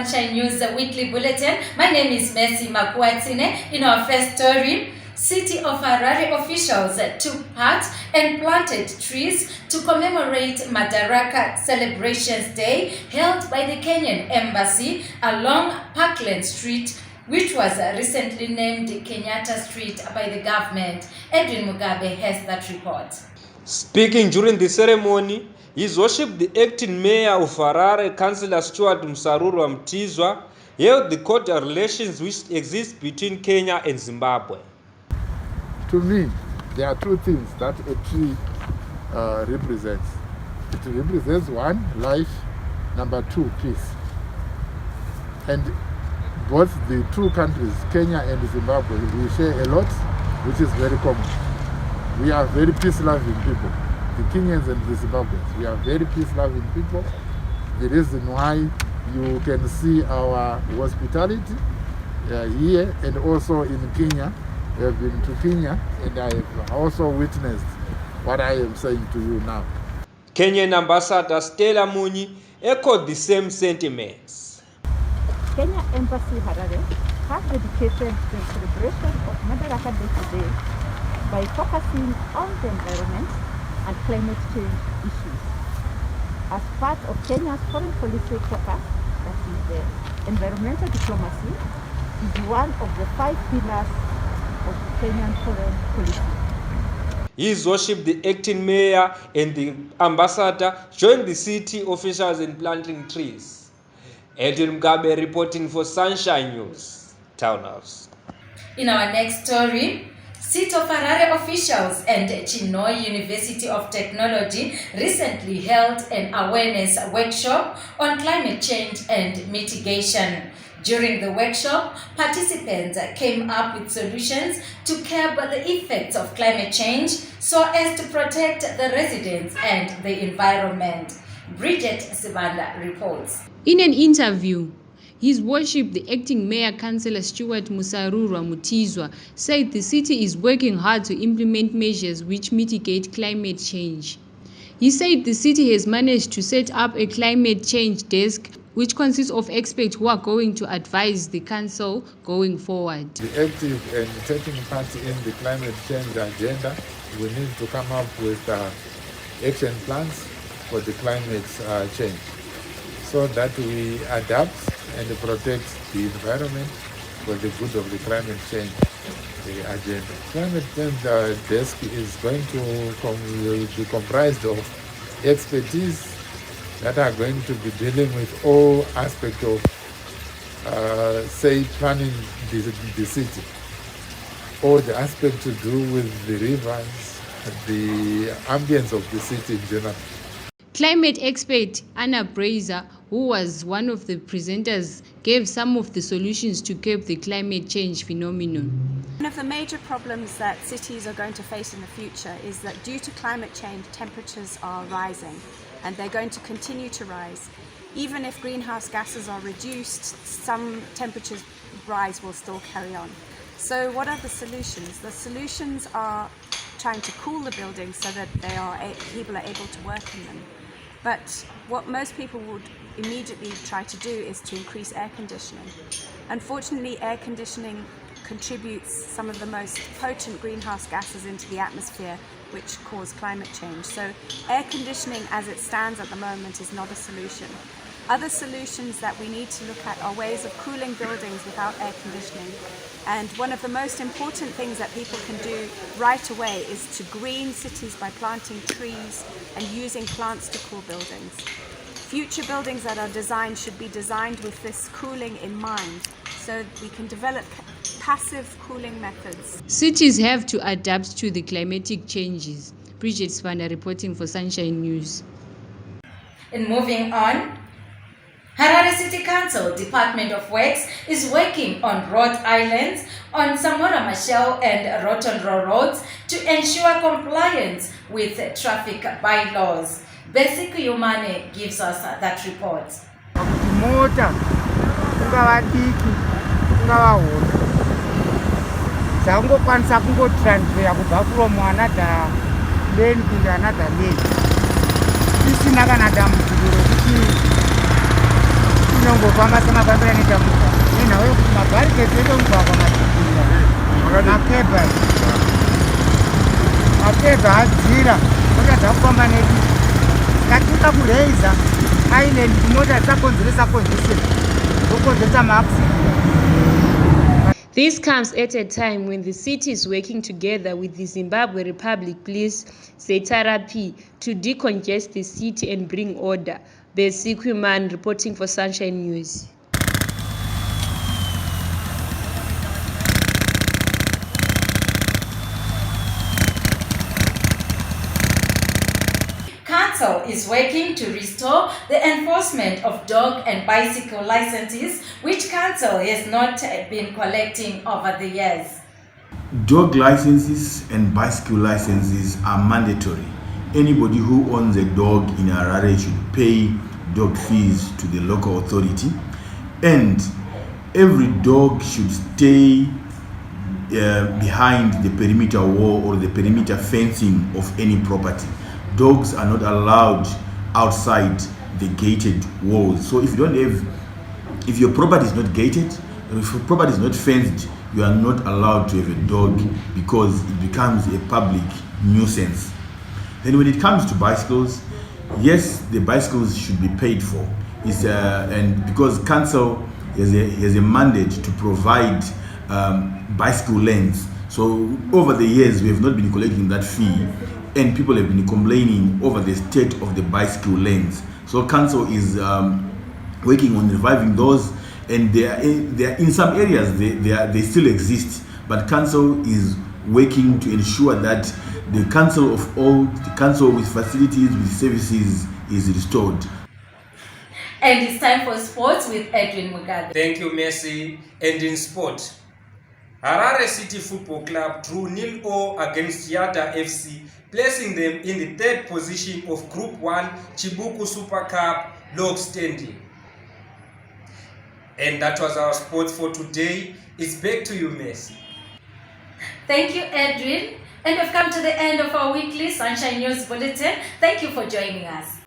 Sunshine News Weekly Bulletin. My name is Mercy Makuatsine. In our first story, City of Harare officials took part and planted trees to commemorate Madaraka Celebrations Day held by the Kenyan Embassy along Parkland Street, which was recently named Kenyatta Street by the government. Edwin Mugabe has that report. Speaking during the ceremony, His Worship the acting mayor of Harare, Councillor Stuart Musaruru Mtizwa, hailed the cordial relations which exist between Kenya and Zimbabwe. To me, there are two things that a tree represents. It represents one, life, number two, peace. And both the two countries, Kenya and Zimbabwe, we share a lot, which is very common. We are very peace-loving people. The Kenyans and the Zimbabweans, we are very peace-loving people. The reason why you can see our hospitality here and also in Kenya. I have been to Kenya and I have also witnessed what I am saying to you now. Kenyan Ambassador Stella Munyi echoed the same sentiments. Kenya Embassy Harare has dedicated the celebration of Madaraka Day today by focusing on the environment and climate change issues. As part of Kenya's foreign policy focus, that is the environmental diplomacy, is one of the 5 pillars of Kenyan foreign policy. His Worship the acting mayor and the ambassador joined the city officials in planting trees. Edwin Mugabe reporting for Sunshine News, Townhouse. In our next story, City of Harare officials and Chinhoyi University of Technology recently held an awareness workshop on climate change and mitigation. During the workshop, participants came up with solutions to curb the effects of climate change so as to protect the residents and the environment. Bridget Sibanda reports. In an interview, His Worship the acting mayor, Councillor Stuart Musaruru Mtizwa, said the city is working hard to implement measures which mitigate climate change. He said the city has managed to set up a climate change desk which consists of experts who are going to advise the council going forward. The active and taking part in the climate change agenda, we need to come up with action plans for the climate change so that we adapt and protect the environment for the good of the climate change agenda. Climate change desk is going to be comprised of expertise that are going to be dealing with all aspects of, say, planning the city, all the aspects to do with the rivers, the ambience of the city in general. Climate expert Anna Brazier, who was one of the presenters, gave some of the solutions to curb the climate change phenomenon. One of the major problems that cities are going to face in the future is that due to climate change, temperatures are rising and they're going to continue to rise. Even if greenhouse gases are reduced, some temperatures rise will still carry on. So what are the solutions? The solutions are trying to cool the buildings so that people are able to work in them. But what most people would immediately try to do is to increase air conditioning. Unfortunately, air conditioning contributes some of the most potent greenhouse gases into the atmosphere, which cause climate change. So air conditioning as it stands at the moment is not a solution. Other solutions that we need to look at are ways of cooling buildings without air conditioning. And one of the most important things that people can do right away is to green cities by planting trees and using plants to cool buildings. Future buildings that are designed should be designed with this cooling in mind, so we can develop passive cooling methods. Cities have to adapt to the climatic changes. Bridget Sibanda reporting for Sunshine News. And moving on, Harare City Council Department of Works is working on road islands on Samora Machel and Rotondo roads to ensure compliance with traffic bylaws. Basic Yumane gives us that report. ngofamba semafambira netamuka inhawe yekuti mabhariketi etomugwagwa makebha adzira otadza kufamba nedu katika kureiza island mota dzisakonzeresa congestion zokonzeresa maaccident. This comes at a time when the city is working together with the Zimbabwe Republic Police ZRP to decongest the city and bring order. Besikwiman reporting for Sunshine News. Council is working to restore the enforcement of dog and bicycle licenses, which Council has not been collecting over the years. Dog licenses and bicycle licenses are mandatory. Anybody who owns a dog in Harare should pay dog fees to the local authority, and every dog should stay behind the perimeter wall or the perimeter fencing of any property. Dogs are not allowed outside the gated walls. So if your property is not gated, if your property is not fenced, you are not allowed to have a dog because it becomes a public nuisance. Then when it comes to bicycles, yes, the bicycles should be paid for. And because council has a mandate to provide bicycle lanes. So over the years, we have not been collecting that fee, and people have been complaining over the state of the bicycle lanes. So council is working on reviving those, and they are in some areas they still exist, but council is working to ensure that the council with facilities, with services is restored. And it's time for sports with Edwin Mugabe. Thank you, Messi. And in sport, Harare City Football Club drew 0-0 against Yata FC, placing them in the third position of Group 1 Chibuku Super Cup log standing. And that was our sports for today. It's back to you, Messi. Thank you, Edwin. And we've come to the end of our weekly Sunshine News Bulletin. Thank you for joining us.